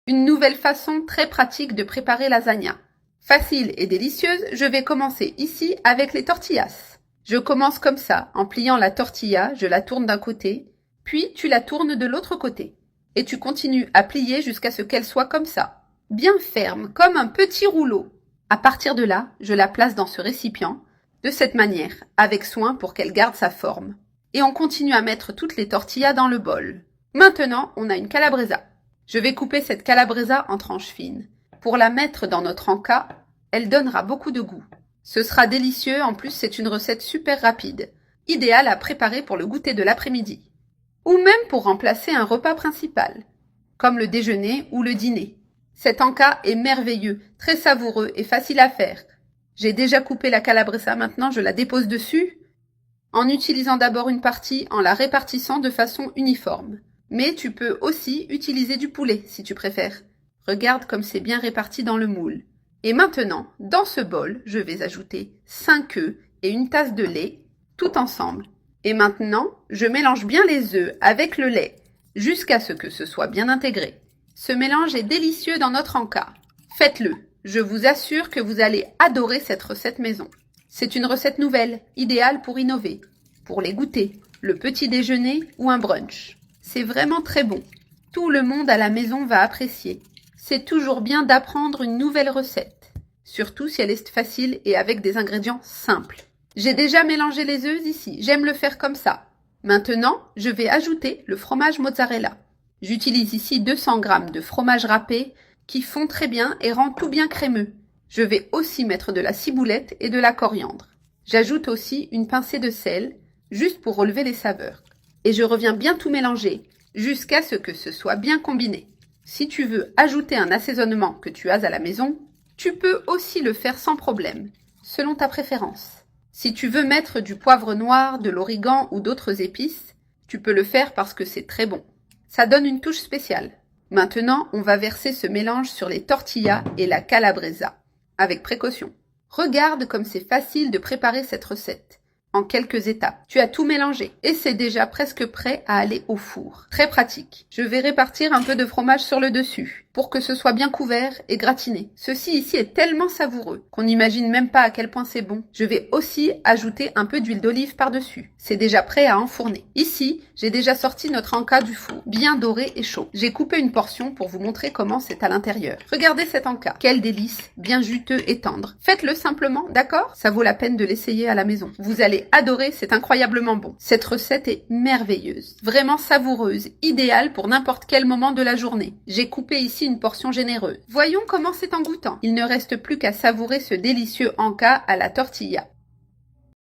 Une nouvelle façon très pratique de préparer lasagna. Facile et délicieuse, je vais commencer ici avec les tortillas. Je commence comme ça, en pliant la tortilla, je la tourne d'un côté, puis tu la tournes de l'autre côté. Et tu continues à plier jusqu'à ce qu'elle soit comme ça, bien ferme, comme un petit rouleau. À partir de là, je la place dans ce récipient, de cette manière, avec soin pour qu'elle garde sa forme. Et on continue à mettre toutes les tortillas dans le bol. Maintenant, on a une calabresa. Je vais couper cette calabresa en tranches fines. Pour la mettre dans notre encas, elle donnera beaucoup de goût. Ce sera délicieux, en plus c'est une recette super rapide, idéale à préparer pour le goûter de l'après-midi. Ou même pour remplacer un repas principal, comme le déjeuner ou le dîner. Cet encas est merveilleux, très savoureux et facile à faire. J'ai déjà coupé la calabresa, maintenant je la dépose dessus, en utilisant d'abord une partie en la répartissant de façon uniforme. Mais tu peux aussi utiliser du poulet si tu préfères. Regarde comme c'est bien réparti dans le moule. Et maintenant, dans ce bol, je vais ajouter 5 œufs et une tasse de lait, tout ensemble. Et maintenant, je mélange bien les œufs avec le lait, jusqu'à ce que ce soit bien intégré. Ce mélange est délicieux dans notre encas. Faites-le. Je vous assure que vous allez adorer cette recette maison. C'est une recette nouvelle, idéale pour innover, pour les goûters, le petit déjeuner ou un brunch. C'est vraiment très bon. Tout le monde à la maison va apprécier. C'est toujours bien d'apprendre une nouvelle recette, surtout si elle est facile et avec des ingrédients simples. J'ai déjà mélangé les œufs ici, j'aime le faire comme ça. Maintenant, je vais ajouter le fromage mozzarella. J'utilise ici 200 g de fromage râpé qui fond très bien et rend tout bien crémeux. Je vais aussi mettre de la ciboulette et de la coriandre. J'ajoute aussi une pincée de sel, juste pour relever les saveurs. Et je reviens bien tout mélanger, jusqu'à ce que ce soit bien combiné. Si tu veux ajouter un assaisonnement que tu as à la maison, tu peux aussi le faire sans problème, selon ta préférence. Si tu veux mettre du poivre noir, de l'origan ou d'autres épices, tu peux le faire parce que c'est très bon. Ça donne une touche spéciale. Maintenant, on va verser ce mélange sur les tortillas et la calabresa, avec précaution. Regarde comme c'est facile de préparer cette recette. En quelques étapes. Tu as tout mélangé et c'est déjà presque prêt à aller au four. Très pratique. Je vais répartir un peu de fromage sur le dessus pour que ce soit bien couvert et gratiné. Ceci ici est tellement savoureux qu'on n'imagine même pas à quel point c'est bon. Je vais aussi ajouter un peu d'huile d'olive par-dessus. C'est déjà prêt à enfourner. Ici, j'ai déjà sorti notre encas du four, bien doré et chaud. J'ai coupé une portion pour vous montrer comment c'est à l'intérieur. Regardez cet encas. Quel délice, bien juteux et tendre. Faites-le simplement, d'accord? Ça vaut la peine de l'essayer à la maison. Vous allez adorer, c'est incroyablement bon. Cette recette est merveilleuse, vraiment savoureuse, idéale pour n'importe quel moment de la journée. J'ai coupé ici une portion généreuse. Voyons comment c'est en goûtant. Il ne reste plus qu'à savourer ce délicieux encas à la tortilla.